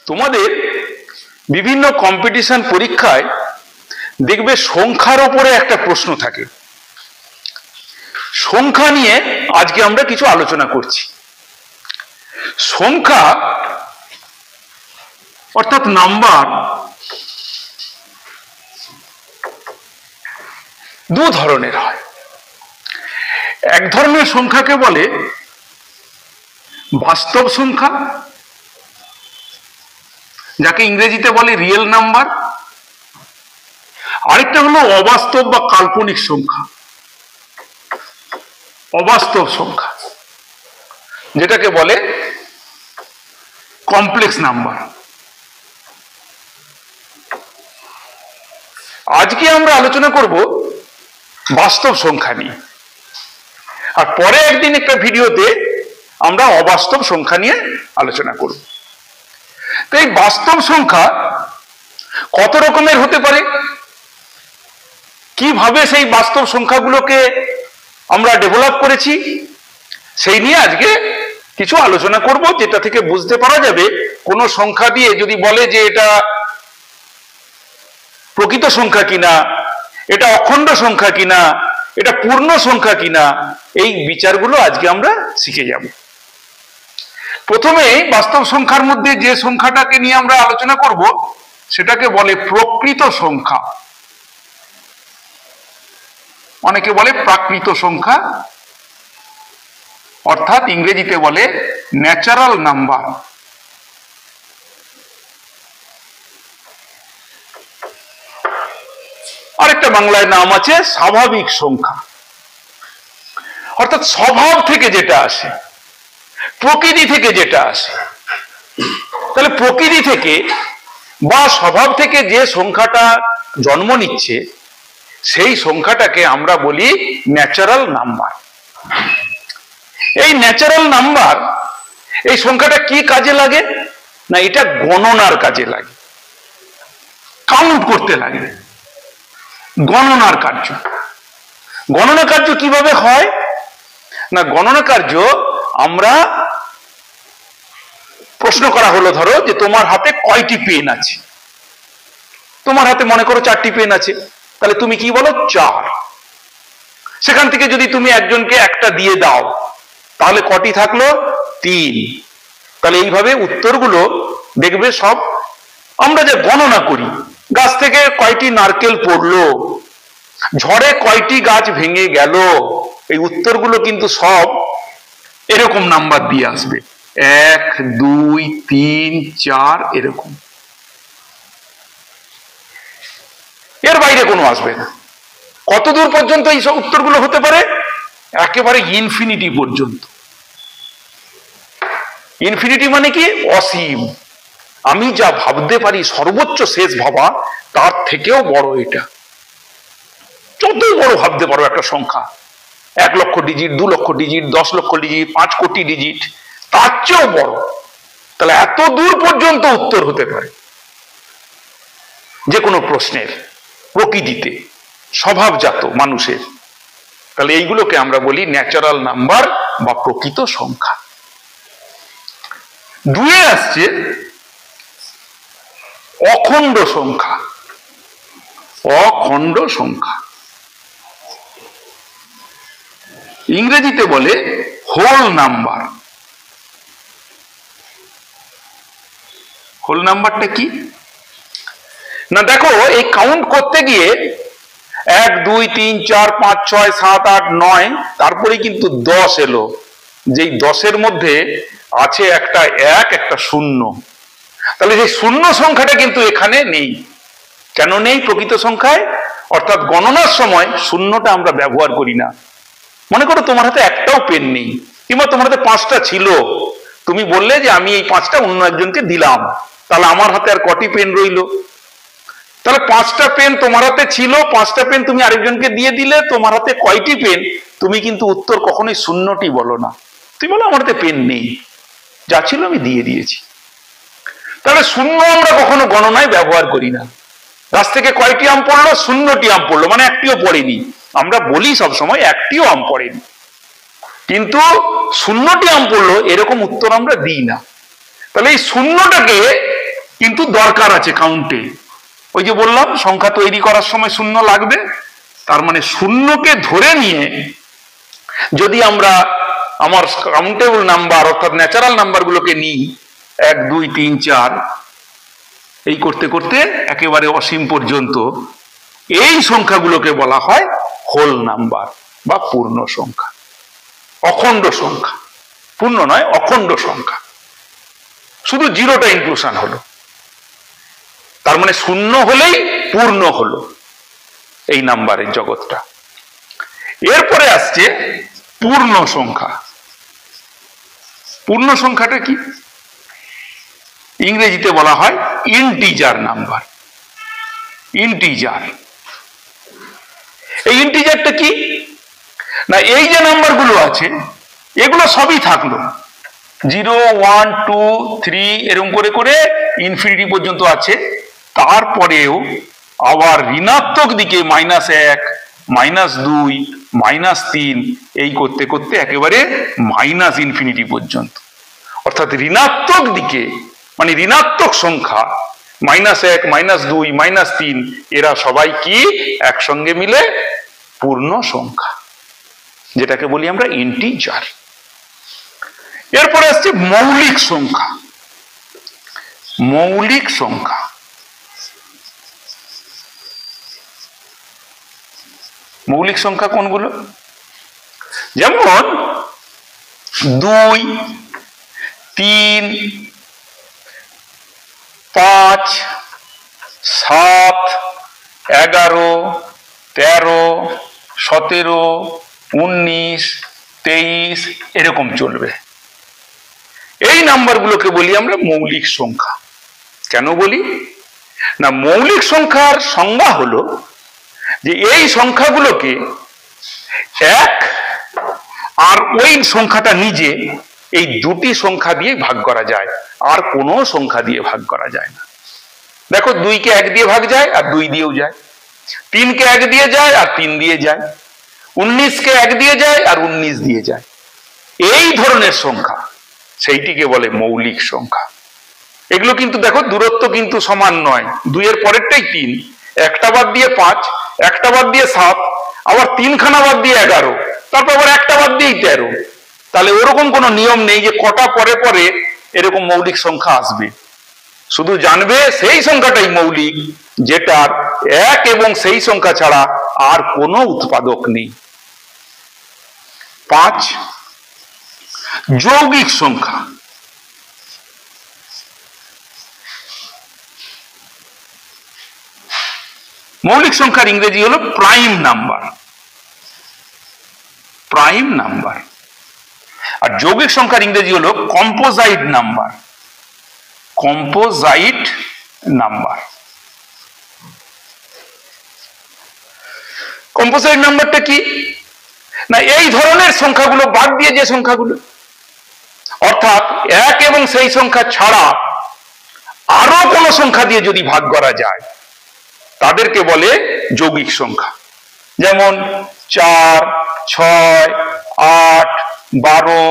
তোমাদের বিভিন্ন কম্পিটিশন পরীক্ষায় দেখবে সংখ্যার উপরে একটা প্রশ্ন থাকে। সংখ্যা নিয়ে আজকে আমরা কিছু আলোচনা করছি। সংখ্যা অর্থাৎ নাম্বার দু ধরনের হয়। এক ধরনের সংখ্যাকে বলে বাস্তব সংখ্যা, যাকে ইংরেজিতে বলে রিয়েল নাম্বার। আরেকটা হলো অবাস্তব বা কাল্পনিক সংখ্যা, অবাস্তব সংখ্যা, যেটাকে বলে কমপ্লেক্স নাম্বার। আজকে আমরা আলোচনা করব বাস্তব সংখ্যা নিয়ে, আর পরে একদিন একটা ভিডিওতে আমরা অবাস্তব সংখ্যা নিয়ে আলোচনা করব। তো এই বাস্তব সংখ্যা কত রকমের হতে পারে, কিভাবে সেই বাস্তব সংখ্যাগুলোকে আমরা ডেভেলপ করেছি, সেই নিয়ে আজকে কিছু আলোচনা করব, যেটা থেকে বুঝতে পারা যাবে কোন সংখ্যা দিয়ে যদি বলে যে এটা প্রকৃত সংখ্যা কিনা, এটা অখণ্ড সংখ্যা কিনা, এটা পূর্ণ সংখ্যা কিনা, এই বিচারগুলো আজকে আমরা শিখে যাব। প্রথমে বাস্তব সংখ্যার মধ্যে যে সংখ্যাটাকে নিয়ে আমরা আলোচনা করব সেটাকে বলে প্রকৃত সংখ্যা, অনেকে বলে প্রাকৃত সংখ্যা, অর্থাৎ ইংরেজিতে বলে ন্যাচারাল নাম্বার। আরেকটা বাংলায় নাম আছে স্বাভাবিক সংখ্যা, অর্থাৎ স্বভাব থেকে যেটা আসে, প্রকৃতি থেকে যেটা আসে। তাহলে প্রকৃতি থেকে বা স্বভাব থেকে যে সংখ্যাটা জন্ম নিচ্ছে সেই সংখ্যাটাকে আমরা বলি ন্যাচারাল নাম্বার। এই ন্যাচারাল নাম্বার, এই সংখ্যাটা কি কাজে লাগে না, এটা গণনার কাজে লাগে, কাউন্ট করতে লাগে, গণনার কার্য। গণনা কার্য কিভাবে হয় না, গণনা কার্য আমরা প্রশ্ন করা হলো, ধরো যে তোমার হাতে কয়টি পেন আছে, তোমার হাতে মনে করো 4টি পেন আছে, তাহলে তুমি কি বলো 4। সেখান থেকে যদি তুমি একজনকে একটা দিয়ে দাও তাহলে কটি থাকলো 3। তাহলে এইভাবে উত্তরগুলো দেখবে সব আমরা যে গণনা করি, গাছ থেকে কয়টি নারকেল পড়লো, ঝড়ে কয়টি গাছ ভেঙে গেল, এই উত্তরগুলো কিন্তু সব এরকম নাম্বার দিয়ে আসবে, 1 2 3 4 এরকম, এর বাইরে কোনো আসবে না। কত দূর পর্যন্ত এই সব উত্তরগুলো হতে পারে, একেবারে ইনফিনিটি পর্যন্ত। ইনফিনিটি মানে কি, অসীম। আমি যা ভাবতে পারি সর্বোচ্চ শেষ ভাবা, তার থেকেও বড় এটা। যত বড় ভাবতে পারো একটা সংখ্যা, 1 লক্ষ ডিজিট, 2 লক্ষ ডিজিট, 10 লক্ষ ডিজিট, 5 কোটি ডিজিট, তার চেয়েও বড়। তাহলে এত দূর পর্যন্ত উত্তর হতে পারে যে কোনো প্রশ্নের, প্রকৃতিতে স্বভাবজাত মানুষের। তাহলে এইগুলোকে আমরা বলি ন্যাচারাল নাম্বার বা প্রকৃত সংখ্যা। 2 আসছে অখণ্ড সংখ্যা, অখণ্ড সংখ্যা, ইংরেজিতে বলে হোল নাম্বার। হোল নাম্বারটা কি না, দেখো এই কাউন্ট করতে গিয়ে 1 2 3 4 5 6 7 8 9, তারপরে কিন্তু 10 এলো, যেই 10-এর মধ্যে আছে একটা 1 একটা 0। তাহলে সেই শূন্য সংখ্যাটা কিন্তু এখানে নেই। কেন নেই প্রকৃত সংখ্যায়? অর্থাৎ গণনার সময় শূন্যটা আমরা ব্যবহার করি না। মনে করো তোমার হাতে একটাও পেন নেই, কিংবা তোমার হাতে 5টা ছিল, তুমি বললে যে আমি এই 5টা অন্য একজনকে দিলাম, তাহলে আমার হাতে আর কটি পেন রইল? তাহলে 5টা পেন তোমার হাতে ছিল, 5টা পেন তুমি আরেকজনকে দিয়ে দিলে, তোমার হাতে কয়টি পেন? তুমি কিন্তু উত্তর কখনোই শূন্যটি বলো না, তুমি বলো আমার হাতে পেন নেই, যা ছিল আমি দিয়ে দিয়েছি। তাহলে শূন্য আমরা কখনো গণনায় ব্যবহার করি না। গাছ থেকে কয়টি আম পড়লো? 0টি আম পড়লো, মানে একটিও পড়েনি। আমরা বলি সবসময় একটিও আম পড়েনি, কিন্তু 0টি আম পড়লো এরকম উত্তর আমরা দিই না। তাহলে এই শূন্যটাকে কিন্তু দরকার আছে কাউন্টে। ওই যে বললাম সংখ্যা তৈরি করার সময় শূন্য লাগবে, তার মানে শূন্যকে ধরে নিয়ে যদি আমরা আমার কাউন্টেবল নাম্বার অর্থাৎ ন্যাচারাল নাম্বারগুলোকে নিই 1 2 3 4 এই করতে করতে একেবারে অসীম পর্যন্ত, এই সংখ্যাগুলোকে বলা হয় হোল নাম্বার বা পূর্ণ সংখ্যা, অখণ্ড সংখ্যা। পূর্ণ নয়, অখণ্ড সংখ্যা, শুধু জিরোটা ইনক্লুশন হলো। তার মানে শূন্য হলেই পূর্ণ হলো এই নাম্বারের জগৎটা। এরপরে আসছে পূর্ণ সংখ্যা। পূর্ণ সংখ্যাটা কি? ইংরেজিতে বলা হয় ইন্টিজার নাম্বার। ইন্টিজার, এই ইন্টিজারটা কি না, এই যে নাম্বারগুলো আছে এগুলো সবই থাকলো 0 1 2 3 এরকম করে করে ইনফিনিটি পর্যন্ত আছে, তারপরেও আবার ঋণাত্মক দিকে -1 -2 -3 এই করতে করতে একেবারে মাইনাস ইনফিনিটি পর্যন্ত। অর্থাৎ ঋণাত্মক দিকে মানে ঋণাত্মক সংখ্যা -1 -2 -3 এরা সবাই কি একসঙ্গে মিলে পূর্ণ সংখ্যা, যেটাকে বলি আমরা ইন্টিজার। এরপরে আসছে মৌলিক সংখ্যা। মৌলিক সংখ্যা, মৌলিক সংখ্যা কোনগুলো? যেমন 2 3 5 7 11 13 17 19 23 এরকম চলবে। এই নাম্বারগুলোকে বলি আমরা মৌলিক সংখ্যা। কেন বলি না, মৌলিক সংখ্যার সংজ্ঞা হলো যে এই সংখ্যাগুলোকে এক আর ওই সংখ্যাটা নিজে, এই দুটি সংখ্যা দিয়ে ভাগ করা যায়, আর কোনো সংখ্যা দিয়ে ভাগ করা যায় না। দেখো 2 কে 1 দিয়ে ভাগ যায় আর 2 দিয়েও যায়, 3 কে 1 দিয়ে যায় আর 3 দিয়ে যায়, 19 কে 1 দিয়ে যায় আর 19 দিয়ে যায়। এই ধরনের সংখ্যা সেইটিকে বলে মৌলিক সংখ্যা। এগুলো কিন্তু দেখো দূরত্ব কিন্তু সমান নয়, 2 এর পরেরটাই 3, একটা বাদ দিয়ে 5, একটা বাদ দিয়ে 7, আবার 3 খানা বাদ দিয়ে 11, তারপর আবার একটা বাদ দিয়েই 13। তাহলে ওরকম কোনো নিয়ম নেই যে কটা পরে পরে এরকম মৌলিক সংখ্যা আসবে। শুধু জানবে সেই সংখ্যাটাই মৌলিক যেটার এক এবং সেই সংখ্যা ছাড়া আর কোনো উৎপাদক নেই। 5 যৌগিক সংখ্যা। মৌলিক সংখ্যার ইংরেজি হলো প্রাইম নাম্বার। Prime number. আর যৌগিক সংখ্যার ইংরেজি হলো composite number. Composite number. Composite নাম্বারটা কি না, এই ধরনের সংখ্যাগুলো বাদ দিয়ে যে সংখ্যাগুলো, অর্থাৎ এক এবং সেই সংখ্যা ছাড়া আরো কোনো সংখ্যা দিয়ে যদি ভাগ করা যায় তাদেরকে বলে যৌগিক সংখ্যা। যেমন 4 6 8 12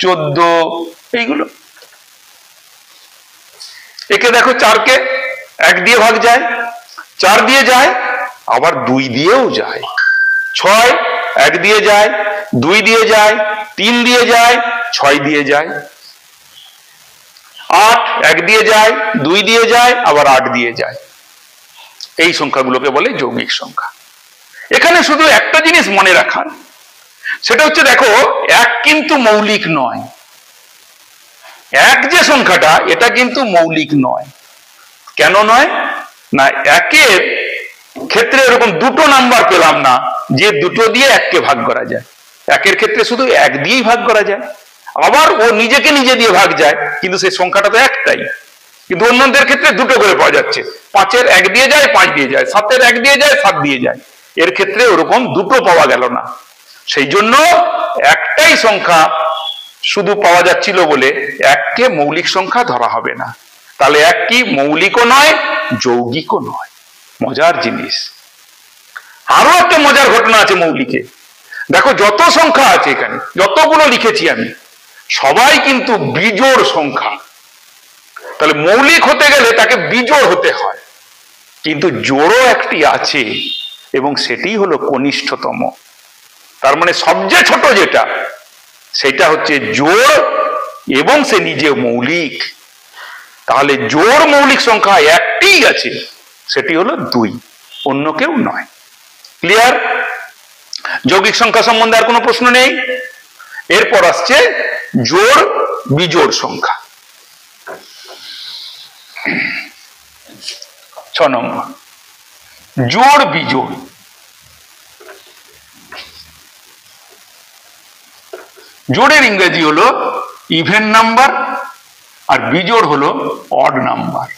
14 এইগুলো। একে দেখো 4 কে 1 দিয়ে ভাগ যায়, 4 দিয়ে যায়, আবার 2 দিয়েও যায়। 6 1 দিয়ে যায়, 2 দিয়ে যায়, 3 দিয়ে যায়, 6 দিয়ে যায়। 8 1 দিয়ে যায়, 2 দিয়ে যায়, আবার 8 দিয়ে যায়। এই সংখ্যাগুলোকে বলে যৌগিক সংখ্যা। এখানে শুধু একটা জিনিস মনে রাখার, সেটা হচ্ছে দেখো 1 কিন্তু মৌলিক নয়। 1 যে সংখ্যাটা এটা কিন্তু মৌলিক নয়। কেন নয় না, 1-এর ক্ষেত্রে এরকম দুটো নাম্বার পেলাম না যে দুটো দিয়ে 1 কে ভাগ করা যায়। 1-এর ক্ষেত্রে শুধু 1 দিয়েই ভাগ করা যায়, আবার ও নিজেকে নিজে দিয়ে ভাগ যায়, কিন্তু সেই সংখ্যাটা তো একটাই। কিন্তু অন্যদের ক্ষেত্রে দুটো করে পাওয়া যাচ্ছে, 5-এর 1 দিয়ে যায় 5 দিয়ে যায়, 7-এর 1 দিয়ে যায় 7 দিয়ে যায়। এর ক্ষেত্রে ওরকম দুটো পাওয়া গেল না, সেই জন্য একটাই সংখ্যা শুধু পাওয়া যাচ্ছিল বলে 1-কে মৌলিক সংখ্যা ধরা হবে না। তাহলে 1 কি মৌলিকও নয় যৌগিকও নয়। মজার জিনিস। আরো একটা মজার ঘটনা আছে মৌলিকে। দেখো যত সংখ্যা আছে এখানে, যতগুলো লিখেছি আমি, সবাই কিন্তু বিজোড় সংখ্যা। তাহলে মৌলিক হতে গেলে তাকে বিজোড় হতে হয়, কিন্তু জোড়ও একটি আছে এবং সেটি হলো কনিষ্ঠতম। তার মানে সবচেয়ে ছোট যেটা সেটা হচ্ছে জোড় এবং সে নিজে মৌলিক। তাহলে জোড় মৌলিক সংখ্যা একটিই আছে, সেটি হলো 2, অন্য কেউ নয়। ক্লিয়ার? যৌগিক সংখ্যা সম্বন্ধে আর কোনো প্রশ্ন নেই। এরপর আসছে জোড় বিজোড় সংখ্যা। 6 নম্বর জোড় বিজোড়। জোড়ের ইংরেজি হলো ইভেন নাম্বার আর বিজোড় হলো অড নাম্বার।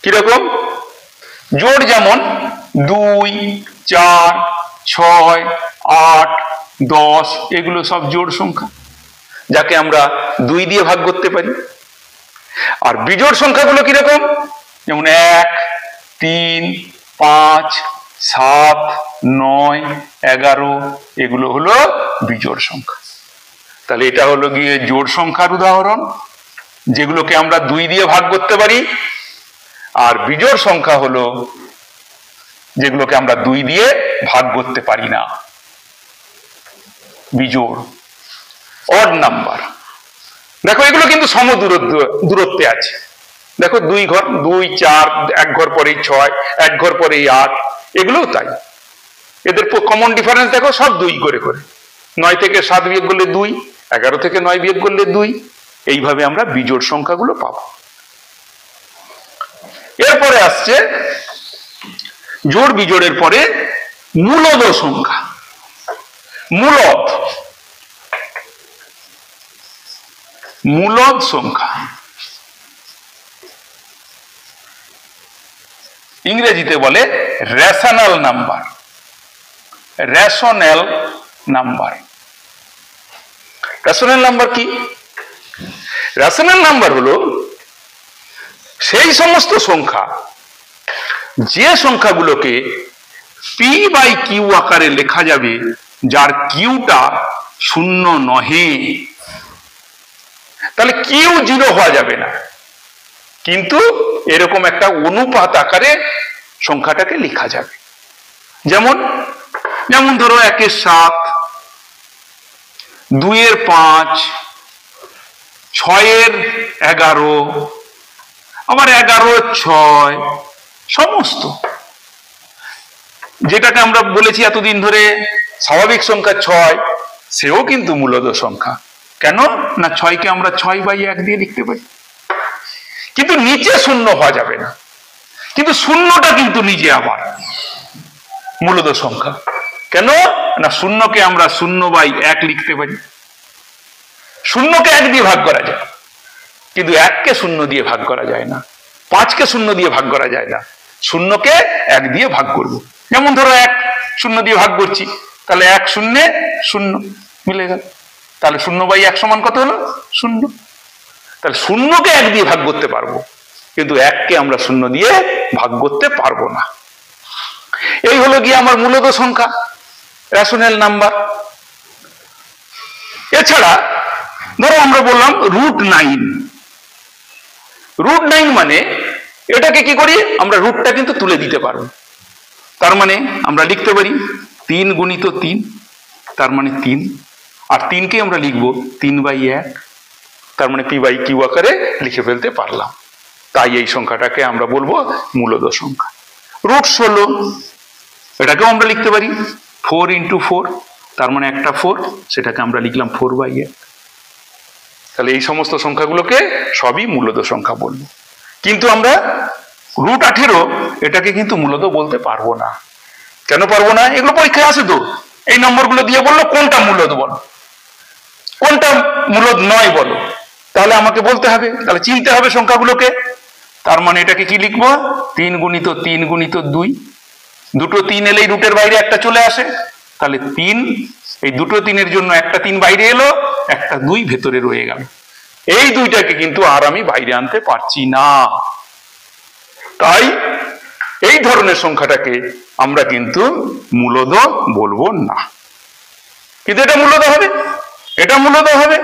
কিরকম? জোড় যেমন 2, 4, 6, 8, 10 এগুলো সব জোড় সংখ্যা, যাকে আমরা 2 দিয়ে ভাগ করতে পারি। আর বিজোড় সংখ্যাগুলো কিরকম? যেমন 1, 3, 5, 7, 9, 11 এগুলো হলো বিজোড় সংখ্যা। তাহলে এটা হলো গিয়ে জোড় সংখ্যার উদাহরণ, যেগুলোকে আমরা 2 দিয়ে ভাগ করতে পারি। আর বিজোড় সংখ্যা হলো যেগুলোকে আমরা 2 দিয়ে ভাগ করতে পারি না, বিজোড়। অড নাম্বার দেখো এগুলো কিন্তু সম দূরত্বে আছে। দেখো 2 ঘর, 2, 4, 1 ঘর পরেই 6, 1 ঘর পরেই 8, এগুলোও তাই। এদের কমন ডিফারেন্স দেখো সব 2 করে করে। 9 থেকে 7 বিয়োগ করলে 2, 11 থেকে 9 বিয়োগ করলে 2। এইভাবে আমরা বিজোড় সংখ্যাগুলো পাবো। এরপরে আসছে জোড় বিজোড়ের পরে মূলদ সংখ্যা। মূলদ সংখ্যা ইংরেজিতে বলে rational number. Rational number. Rational number কি? রেশনাল নাম্বার হলো সেই সমস্ত সংখ্যা যে সংখ্যাগুলোকে p/q আকারে লেখা যাবে, যার কিউটা 0 নহে। তাহলে কিউ 0 হওয়া যাবে না, কিন্তু এরকম একটা অনুপাত আকারে সংখ্যাটাকে লেখা যাবে। যেমন ধরো 1 এর 7, 2 এর 5, 6 এর 11, আবার 11 এর 6, সমস্ত যেটাকে আমরা বলেছি এতদিন ধরে স্বাভাবিক সংখ্যা 6, সেও কিন্তু মূলদ সংখ্যা। কেন না 6কে আমরা 6/1 দিয়ে লিখতে পারি, কিন্তু নিচে 0 হওয়া যাবে না। কিন্তু 0টা কিন্তু নিজে আবার মূলদ সংখ্যা। কেন না 0কে আমরা 0/1 লিখতে পারি। 0কে 1 দিয়ে ভাগ করা যায়, কিন্তু 1কে 0 দিয়ে ভাগ করা যায় না, 5কে 0 দিয়ে ভাগ করা যায় না। 0কে 1 দিয়ে ভাগ করব। যেমন ধরো 1 0 দিয়ে ভাগ করছি, তাহলে 1 0 0 মিলে গেল। তাহলে 0/1 সমান কত হলো? 0। তাহলে 0কে 1 দিয়ে ভাগ করতে পারবো, কিন্তু 1কে আমরা 0 দিয়ে ভাগ করতে পারবো না। এই হলো গিয়ে আমার মূলদ সংখ্যা, রেশনাল নাম্বার। এছাড়া ধরো আমরা বললাম √9। √9 মানে এটাকে কি করি আমরা, রুটটা কিন্তু তুলে দিতে পারবো। তার মানে আমরা লিখতে পারি 3 গুণিত 3, তার মানে 3। আর 3কে আমরা লিখবো 3/1, তার মানে p/q আকারে লিখে ফেলতে পারলাম। তাই এই সংখ্যাটাকে আমরা বলবো মূলদ সংখ্যা। √16 এটাকেও আমরা লিখতে পারি 4 × 4, তার মানে একটা 4, সেটাকে আমরা লিখলাম 4/1। তাহলে এই সমস্ত সংখ্যাগুলোকে সবই মূলদ সংখ্যা বলবো। কিন্তু আমরা √18 এটাকে কিন্তু মূলদ বলতে পারবো না। কেন পারবো না? এগুলো পরীক্ষায় আসে তো, এই নম্বরগুলো দিয়ে বললো কোনটা মূলদ বলো, কোনটা মূলদ নয় বলো। তাহলে আমাকে বলতে হবে, তাহলে চিনতে হবে সংখ্যাগুলোকে। তার মানে এটাকে কি লিখবো? 3 গুণিত 3 গুণিত 2। দুটো 3 এলেই রুটের বাইরে একটা চলে আসে, তাহলে 3, এই দুটো 3-এর জন্য একটা 3 বাইরে এলো, একটা 2 ভেতরে রয়ে গেল। এই 2টাকে কিন্তু আর আমি বাইরে আনতে পারছি না। তাই এই ধরনের সংখ্যাটাকে আমরা কিন্তু মূলদ বলবো না, কিন্তু এটা মূলদ হবে, এটা মূলদ হবে।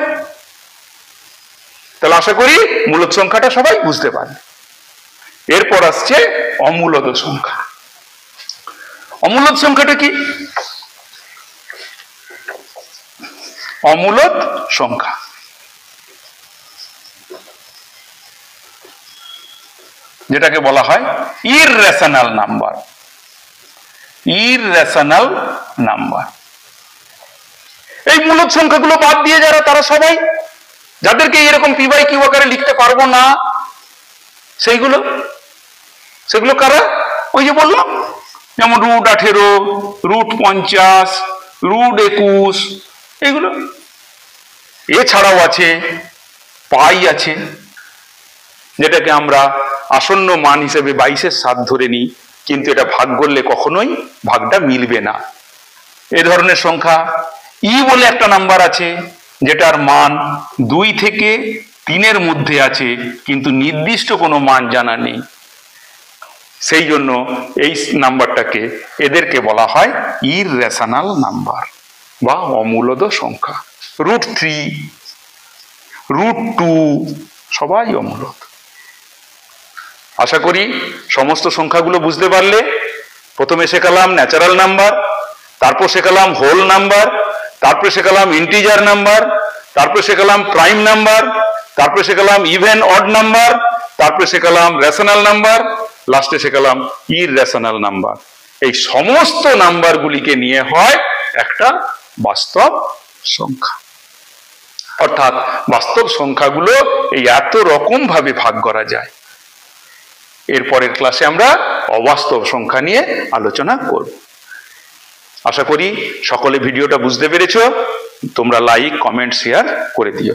তাহলে তাহলে আশা করি মূলদ সংখ্যাটা সবাই বুঝতে পারবে। এরপর আসছে অমূলদ সংখ্যা। অমূলদ সংখ্যাটা কি? অমূলদ সংখ্যা যেটাকে বলা হয় ইররেশনাল নাম্বার। Irrational number. এই মূলদ সংখ্যাগুলো বাদ দিয়ে যারা, তারা সবাই, যাদেরকে এরকম পি বাই কিউ আকারে লিখতে পারবো না, সেগুলো কারা? ওই যে বললাম, যেমন √18, √50, √21, এইগুলো। এছাড়াও আছে পাই আছে, যেটাকে আমরা আসন্ন মান হিসেবে 22/7 ধরে নিই, কিন্তু এটা ভাগ করলে কখনোই ভাগটা মিলবে না। এ ধরনের সংখ্যা। ই বলে একটা নাম্বার আছে, যেটার মান 2 থেকে 3-এর মধ্যে আছে, কিন্তু নির্দিষ্ট কোনো মান জানা নেই। সেই জন্য এই নাম্বারটাকে, এদেরকে বলা হয় ইররেশনাল নাম্বার বা অমূলদ সংখ্যা। √3, √2 সবাই অমূলদ। আশা করি সমস্ত সংখ্যাগুলো বুঝতে পারলে। প্রথমে শেখালাম ন্যাচারাল নাম্বার, তারপর শেখালাম হোল নাম্বার, তারপরে শেখালাম ইন্টিজার নাম্বার, তারপরে শেখালাম প্রাইম নাম্বার, তারপরে শেখালাম ইভেন অড নাম্বার, তারপরে শেখালাম রেশনাল নাম্বার, লাস্টে শেখালাম ইররেশনাল নাম্বার। এই সমস্ত নাম্বারগুলিকে নিয়ে হয় একটা বাস্তব সংখ্যা। অর্থাৎ বাস্তব সংখ্যাগুলো এই এত রকম ভাবে ভাগ করা যায়। এরপরের ক্লাসে আমরা অবাস্তব সংখ্যা নিয়ে আলোচনা করব। আশা করি সকলে ভিডিওটা বুঝতে পেরেছো। তোমরা লাইক, কমেন্ট, শেয়ার করে দিও।